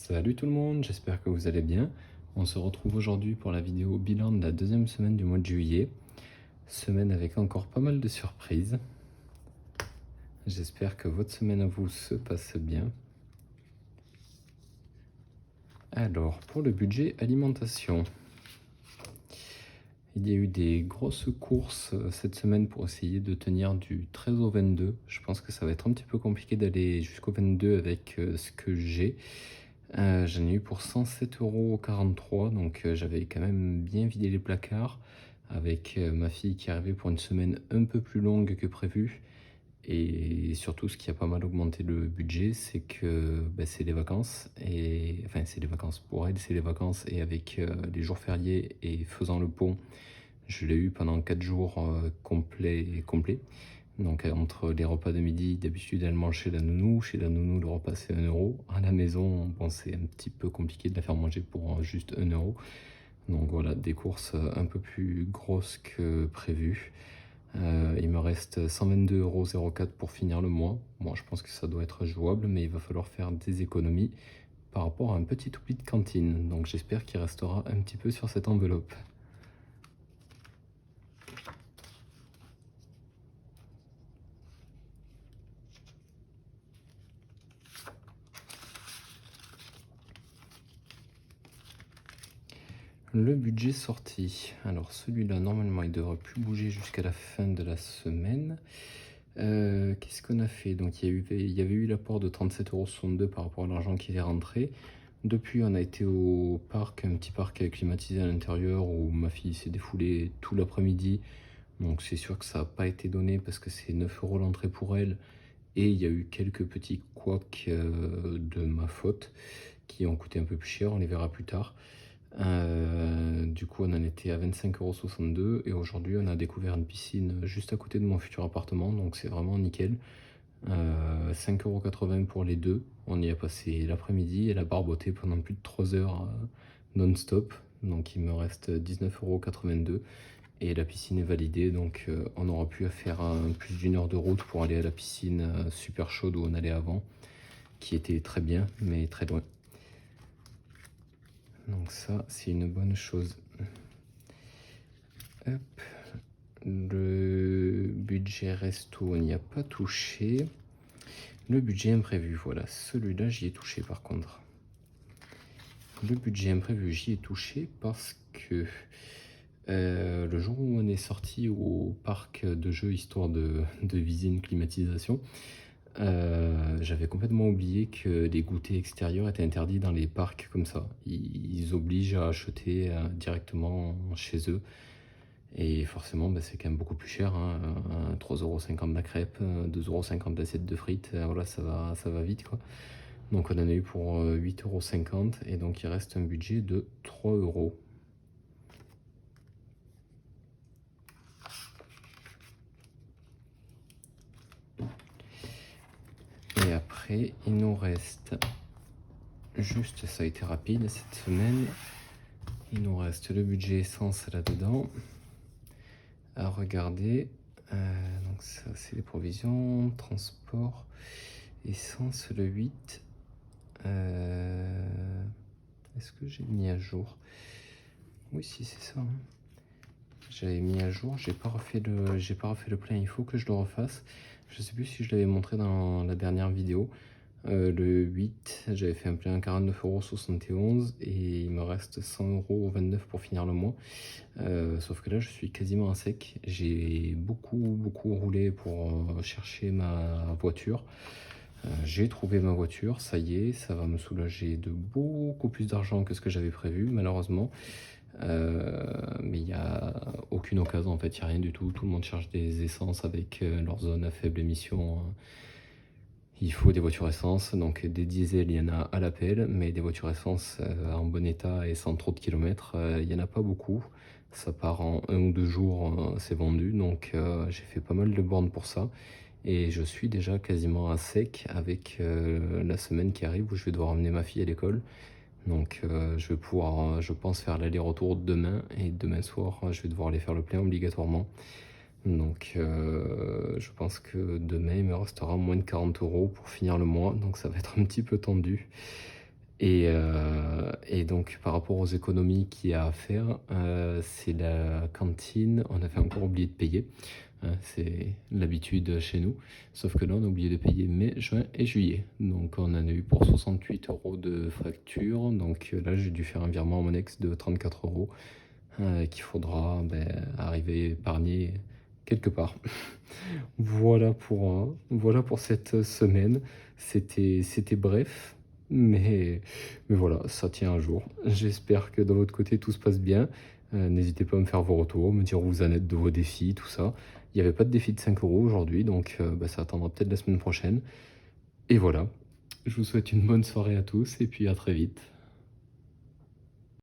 Salut tout le monde, j'espère que vous allez bien. On se retrouve aujourd'hui pour la vidéo bilan de la deuxième semaine du mois de juillet. Semaine avec encore pas mal de surprises. J'espère que votre semaine à vous se passe bien. Alors, pour le budget alimentation, il y a eu des grosses courses cette semaine pour essayer de tenir du 13 au 22. Je pense que ça va être un petit peu compliqué d'aller jusqu'au 22 avec ce que j'ai. J'en ai eu pour 107,43 €, donc j'avais quand même bien vidé les placards avec ma fille qui arrivait pour une semaine un peu plus longue que prévu. Et surtout, ce qui a pas mal augmenté le budget, c'est que c'est les vacances. Et enfin, c'est les vacances pour elle, c'est les vacances. Et avec les jours fériés et faisant le pont, je l'ai eu pendant 4 jours complets. Donc entre les repas de midi, d'habitude elle mange chez la nounou. Chez la nounou, le repas c'est 1 €. À la maison, bon, c'est un petit peu compliqué de la faire manger pour juste 1 €. Donc voilà, des courses un peu plus grosses que prévu. Il me reste 122,04 € pour finir le mois. Moi, je pense que ça doit être jouable, mais il va falloir faire des économies par rapport à un petit oubli de cantine. Donc j'espère qu'il restera un petit peu sur cette enveloppe. Le budget sorti. Alors celui-là, normalement, il devrait plus bouger jusqu'à la fin de la semaine. Qu'est-ce qu'on a fait? Donc il y avait eu l'apport de 37,62 € par rapport à l'argent qui est rentré. Depuis, on a été au parc, un petit parc climatisé à l'intérieur où ma fille s'est défoulée tout l'après-midi. Donc c'est sûr que ça n'a pas été donné parce que c'est 9 € l'entrée pour elle. Et il y a eu quelques petits couacs de ma faute qui ont coûté un peu plus cher, on les verra plus tard. Du coup, on en était à 25,62 € et aujourd'hui, on a découvert une piscine juste à côté de mon futur appartement, donc c'est vraiment nickel. 5,80 € pour les deux. On y a passé l'après-midi et la barboté pendant plus de 3 heures non-stop. Donc il me reste 19,82 € et la piscine est validée. Donc on aura pu faire plus d'une heure de route pour aller à la piscine super chaude où on allait avant, qui était très bien, mais très loin. Donc ça, c'est une bonne chose. Hop. Le budget resto, on n'y a pas touché. Le budget imprévu, voilà, celui-là, j'y ai touché par contre. Le budget imprévu, j'y ai touché parce que le jour où on est sorti au parc de jeux, histoire de viser une climatisation, j'avais complètement oublié que les goûters extérieurs étaient interdits dans les parcs comme ça. Ils obligent à acheter directement chez eux. Et forcément, c'est quand même beaucoup plus cher, hein. 3,50 € la crêpe, 2,50 € l'assiette de frites, voilà, ça va vite, quoi. Donc on en a eu pour 8,50 € et donc il reste un budget de 3 €. Et après, il nous reste, juste, ça a été rapide cette semaine, il nous reste le budget essence là-dedans à regarder. Donc ça, c'est les provisions, transport, essence, le 8. Est-ce que j'ai mis à jour? Oui, si, c'est ça, hein. J'avais mis à jour, j'ai pas refait le plein, il faut que je le refasse. Je sais plus si je l'avais montré dans la dernière vidéo. Le 8, j'avais fait un plein à 49,71 € et il me reste 100,29 € pour finir le mois. Sauf que là, je suis quasiment à sec. J'ai beaucoup roulé pour chercher ma voiture. J'ai trouvé ma voiture, ça y est, ça va me soulager de beaucoup plus d'argent que ce que j'avais prévu, malheureusement. Mais il n'y a aucune occasion, en fait, il n'y a rien du tout. Tout le monde cherche des essences avec leur zone à faible émission. Il faut des voitures essence, donc des diesels, il y en a à l'appel, mais des voitures essence en bon état et sans trop de kilomètres, il n'y en a pas beaucoup. Ça part en 1 ou 2 jours, c'est vendu, donc j'ai fait pas mal de bornes pour ça. Et je suis déjà quasiment à sec avec la semaine qui arrive où je vais devoir emmener ma fille à l'école. Donc je vais pouvoir, je pense, faire l'aller-retour demain. Et demain soir, je vais devoir aller faire le plein obligatoirement. Donc je pense que demain, il me restera moins de 40 € pour finir le mois. Donc ça va être un petit peu tendu. Et donc par rapport aux économies qu'il y a à faire, c'est la cantine, on avait encore oublié de payer, hein, c'est l'habitude chez nous. Sauf que là, on a oublié de payer mai, juin et juillet. Donc on en a eu pour 68 € de facture. Donc là, j'ai dû faire un virement à mon ex de 34 € qu'il faudra arriver à épargner quelque part. Voilà pour cette semaine. C'était bref, mais voilà, ça tient un jour. J'espère que de votre côté, tout se passe bien. N'hésitez pas à me faire vos retours, me dire où vous en êtes de vos défis, tout ça. Il n'y avait pas de défi de 5 € aujourd'hui, donc ça attendra peut-être la semaine prochaine. Et voilà, je vous souhaite une bonne soirée à tous et puis à très vite.